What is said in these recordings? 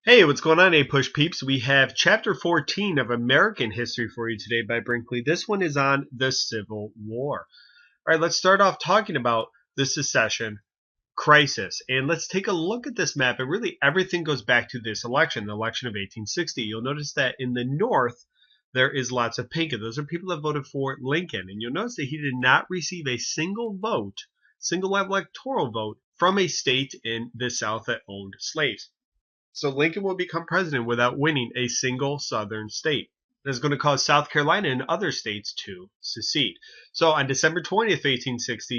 Hey, what's going on, APUSH peeps? We have Chapter 14 of American History for you today by Brinkley. This one is on the Civil War. All right, let's start off talking about the Secession Crisis. And let's take a look at this map. And really, everything goes back to this election, the election of 1860. You'll notice that in the North, there is lots of pink. Those are people that voted for Lincoln. And you'll notice that he did not receive a single electoral vote from a state in the South that owned slaves. So Lincoln will become president without winning a single southern state. That's going to cause South Carolina and other states to secede. So on December 20th, 1860,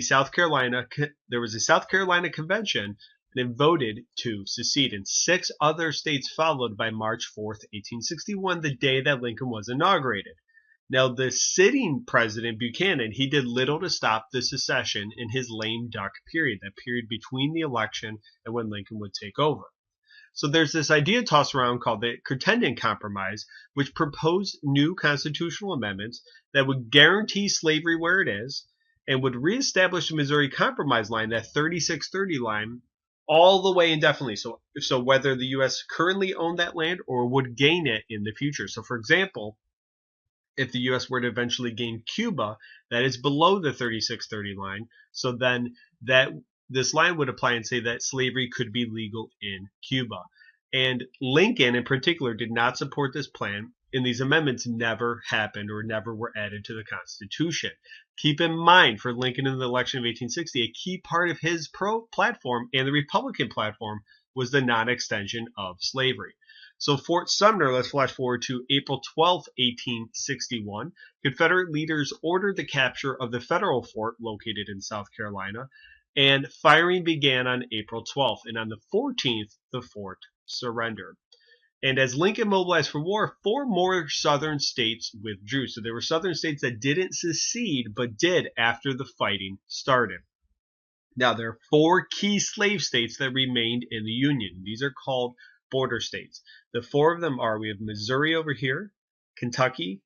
there was a South Carolina convention and it voted to secede. And 6 other states followed by March 4th, 1861, the day that Lincoln was inaugurated. Now, the sitting president, Buchanan, he did little to stop the secession in his lame duck period, that period between the election and when Lincoln would take over. So there's this idea tossed around called the Crittenden Compromise, which proposed new constitutional amendments that would guarantee slavery where it is and would reestablish the Missouri Compromise line, that 3630 line, all the way indefinitely. So whether the U.S. currently owned that land or would gain it in the future. So, for example, if the U.S. were to eventually gain Cuba, that is below the 3630 line, so then this line would apply and say that slavery could be legal in Cuba. And Lincoln, in particular, did not support this plan, and these amendments never happened or never were added to the Constitution. Keep in mind, for Lincoln in the election of 1860, a key part of his platform and the Republican platform was the non-extension of slavery. So Fort Sumner, let's flash forward to April 12, 1861. Confederate leaders ordered the capture of the federal fort located in South Carolina, and firing began on April 12th, and on the 14th, the fort surrendered. And as Lincoln mobilized for war, 4 more southern states withdrew. So there were southern states that didn't secede, but did after the fighting started. Now, there are 4 key slave states that remained in the Union. These are called border states. The 4 of them are, we have Missouri over here, Kentucky,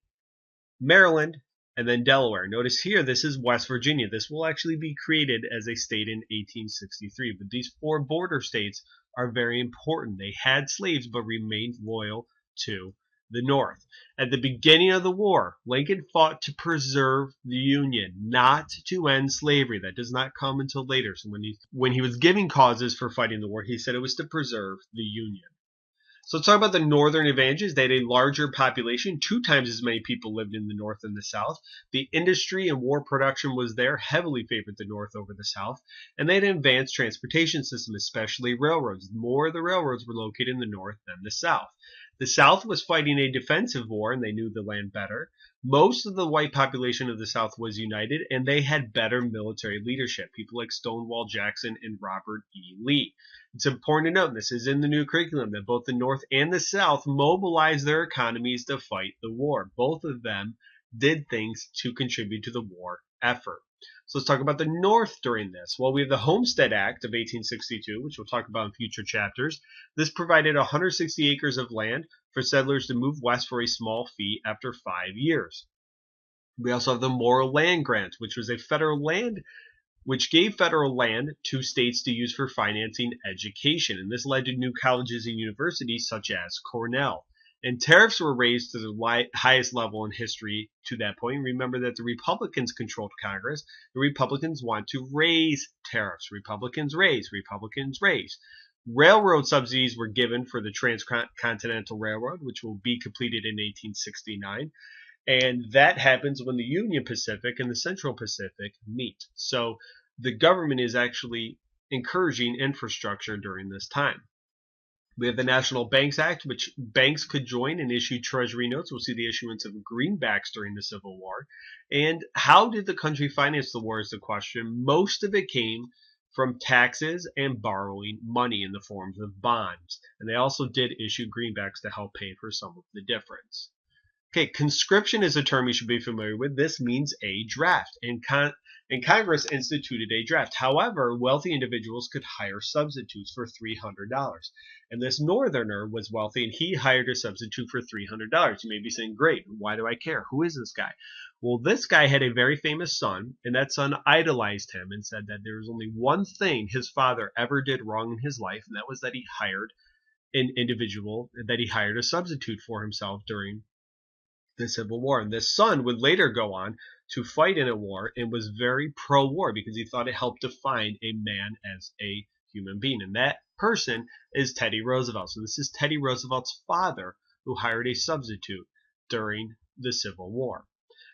Maryland, and then Delaware. Notice here, this is West Virginia. This will actually be created as a state in 1863. But these 4 border states are very important. They had slaves but remained loyal to the North. At the beginning of the war, Lincoln fought to preserve the Union, not to end slavery. That does not come until later. So when he was giving causes for fighting the war, he said it was to preserve the Union. So let's talk about the northern advantages. They had a larger population. 2 times as many people lived in the North than the South. The industry and war production was there, heavily favored the North over the South. And they had an advanced transportation system, especially railroads. More of the railroads were located in the North than the South. The South was fighting a defensive war, and they knew the land better. Most of the white population of the South was united, and they had better military leadership. People like Stonewall Jackson and Robert E. Lee. It's important to note, and this is in the new curriculum, that both the North and the South mobilized their economies to fight the war. Both of them did things to contribute to the war effort. So let's talk about the North during this. Well, we have the Homestead Act of 1862, which we'll talk about in future chapters. This provided 160 acres of land for settlers to move west for a small fee after 5 years. We also have the Morrill Land Grant, which was a which gave federal land to states to use for financing education. And this led to new colleges and universities such as Cornell. And tariffs were raised to the highest level in history to that point. Remember that the Republicans controlled Congress. The Republicans want to raise tariffs. Republicans raise. Republicans raise. Railroad subsidies were given for the Transcontinental Railroad, which will be completed in 1869. And that happens when the Union Pacific and the Central Pacific meet. So the government is actually encouraging infrastructure during this time. We have the National Banks Act, which banks could join and issue treasury notes. We'll see the issuance of greenbacks during the Civil War. And how did the country finance the war is the question. Most of it came from taxes and borrowing money in the forms of bonds. And they also did issue greenbacks to help pay for some of the difference. Okay, conscription is a term you should be familiar with. This means a draft, and Congress instituted a draft. However, wealthy individuals could hire substitutes for $300. And this northerner was wealthy, and he hired a substitute for $300. You may be saying, great, why do I care? Who is this guy? Well, this guy had a very famous son, and that son idolized him and said that there was only one thing his father ever did wrong in his life, and that was that he hired an individual that he hired a substitute for himself during the Civil War. And this son would later go on to fight in a war and was very pro-war because he thought it helped define a man as a human being. And that person is Teddy Roosevelt. So this is Teddy Roosevelt's father who hired a substitute during the Civil War.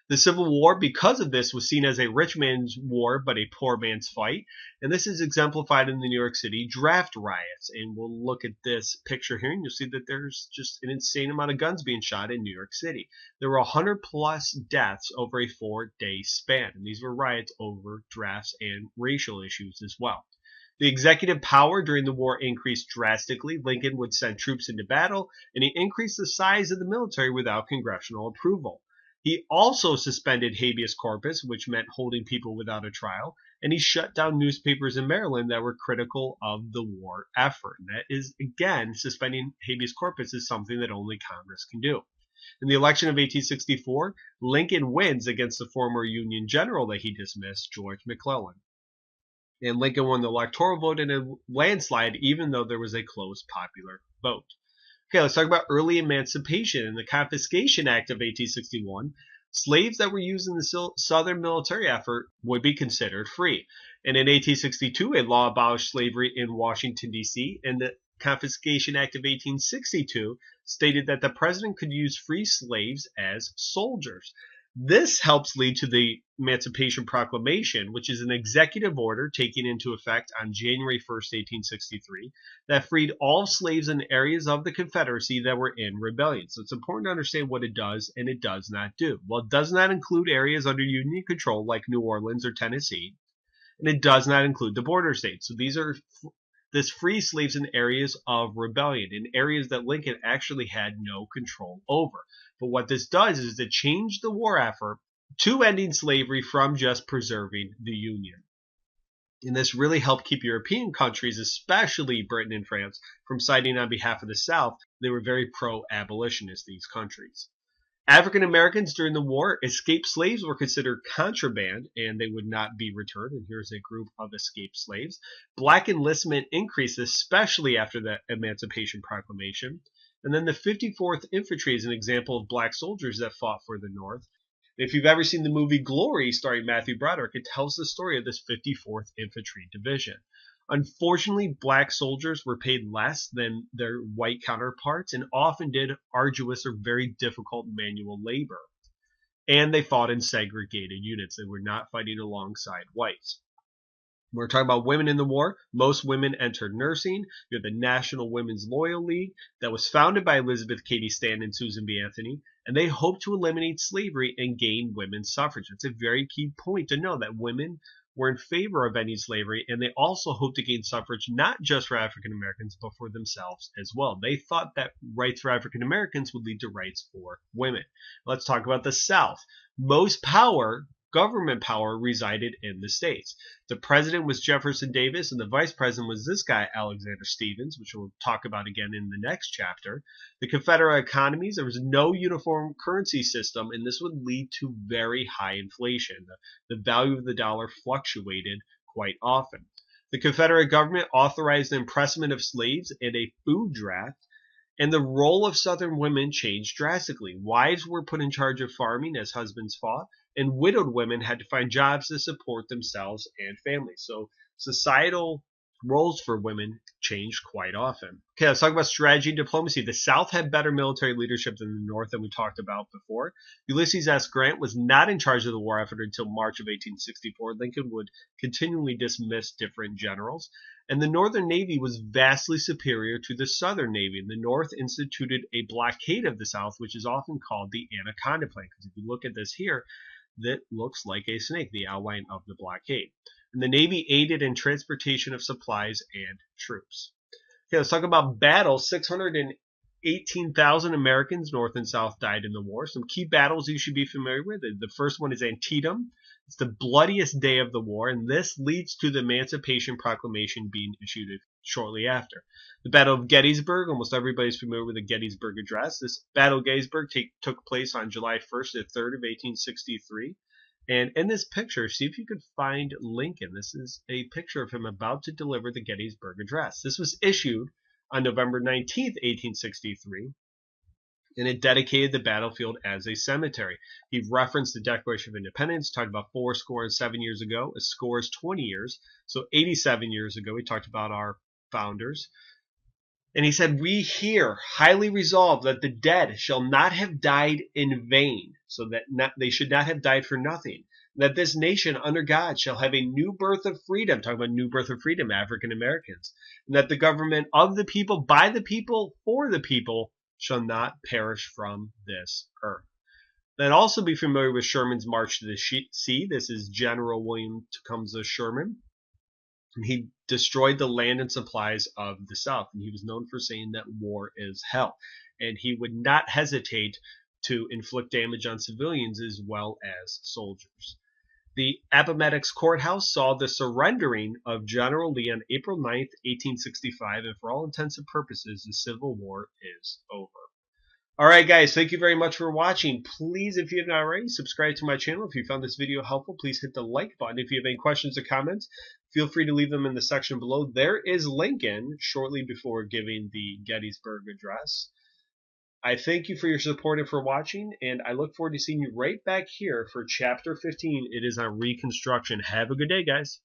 The Civil War, because of this, was seen as a rich man's war but a poor man's fight. And this is exemplified in the New York City draft riots. And we'll look at this picture here and you'll see that there's just an insane amount of guns being shot in New York City. There were 100 plus deaths over a 4-day span. And these were riots over drafts and racial issues as well. The executive power during the war increased drastically. Lincoln would send troops into battle, and he increased the size of the military without congressional approval. He also suspended habeas corpus, which meant holding people without a trial, and he shut down newspapers in Maryland that were critical of the war effort. And that is, again, suspending habeas corpus is something that only Congress can do. In the election of 1864, Lincoln wins against the former Union general that he dismissed, George McClellan. And Lincoln won the electoral vote in a landslide, even though there was a close popular vote. Okay, let's talk about early emancipation. In the Confiscation Act of 1861, slaves that were used in the Southern military effort would be considered free. And in 1862, a law abolished slavery in Washington, D.C., and the Confiscation Act of 1862 stated that the president could use free slaves as soldiers. This helps lead to the Emancipation Proclamation, which is an executive order taken into effect on January 1st, 1863, that freed all slaves in areas of the Confederacy that were in rebellion. So it's important to understand what it does and it does not do. Well, it does not include areas under Union control like New Orleans or Tennessee, and it does not include the border states. So these are this frees slaves in areas of rebellion, in areas that Lincoln actually had no control over. But what this does is to change the war effort to ending slavery from just preserving the Union. And this really helped keep European countries, especially Britain and France, from siding on behalf of the South. They were very pro-abolitionist, these countries. African Americans during the war, escaped slaves were considered contraband and they would not be returned. And here's a group of escaped slaves. Black enlistment increased, especially after the Emancipation Proclamation. And then the 54th Infantry is an example of black soldiers that fought for the North. If you've ever seen the movie Glory starring Matthew Broderick, it tells the story of this 54th Infantry Division. Unfortunately, black soldiers were paid less than their white counterparts and often did arduous or very difficult manual labor. And they fought in segregated units. They were not fighting alongside whites. We're talking about women in the war. Most women entered nursing. You have the National Women's Loyal League that was founded by Elizabeth Cady Stanton and Susan B. Anthony, and they hoped to eliminate slavery and gain women's suffrage. It's a very key point to know that women were in favor of ending slavery, and they also hoped to gain suffrage not just for African Americans, but for themselves as well. They thought that rights for African Americans would lead to rights for women. Let's talk about the South. Most power, government power, resided in the states. The president was Jefferson Davis, and the vice president was this guy, Alexander Stephens, which we'll talk about again in the next chapter. The Confederate economies, there was no uniform currency system, and this would lead to very high inflation. The value of the dollar fluctuated quite often. The Confederate government authorized the impressment of slaves and a food draft, and the role of Southern women changed drastically. Wives were put in charge of farming as husbands fought, and widowed women had to find jobs to support themselves and families. So societal roles for women changed quite often. Okay, let's talk about strategy and diplomacy. The South had better military leadership than the North than we talked about before. Ulysses S. Grant was not in charge of the war effort until March of 1864. Lincoln would continually dismiss different generals. And the Northern Navy was vastly superior to the Southern Navy. And the North instituted a blockade of the South, which is often called the Anaconda Plan. Because if you look at this here, that looks like a snake, the outline of the blockade. And the Navy aided in transportation of supplies and troops. Okay, let's talk about battles. 618,000 Americans, North and South, died in the war. Some key battles you should be familiar with. The first one is Antietam. It's the bloodiest day of the war, and this leads to the Emancipation Proclamation being issued shortly after. The Battle of Gettysburg, almost everybody's familiar with the Gettysburg Address. This Battle of Gettysburg took place on July 1st to 3rd of 1863. And in this picture, see if you could find Lincoln. This is a picture of him about to deliver the Gettysburg Address. This was issued on November 19th, 1863, and it dedicated the battlefield as a cemetery. He referenced the Declaration of Independence, talked about 7 years ago. A score is 20 years, so 87 years ago he talked about our founders. And he said, we here highly resolve that the dead shall not have died in vain, so that they should not have died for nothing, that this nation under God shall have a new birth of freedom, talking about new birth of freedom, African Americans, and that the government of the people, by the people, for the people, shall not perish from this earth. Then also be familiar with Sherman's March to the Sea. This is General William Tecumseh Sherman. He destroyed the land and supplies of the South, and he was known for saying that war is hell. And he would not hesitate to inflict damage on civilians as well as soldiers. The Appomattox Courthouse saw the surrendering of General Lee on April 9th, 1865, and for all intents and purposes, the Civil War is over. All right, guys, thank you very much for watching. Please, if you have not already, subscribe to my channel. If you found this video helpful, please hit the like button. If you have any questions or comments, feel free to leave them in the section below. There is Lincoln shortly before giving the Gettysburg Address. I thank you for your support and for watching, and I look forward to seeing you right back here for Chapter 15. It is on Reconstruction. Have a good day, guys.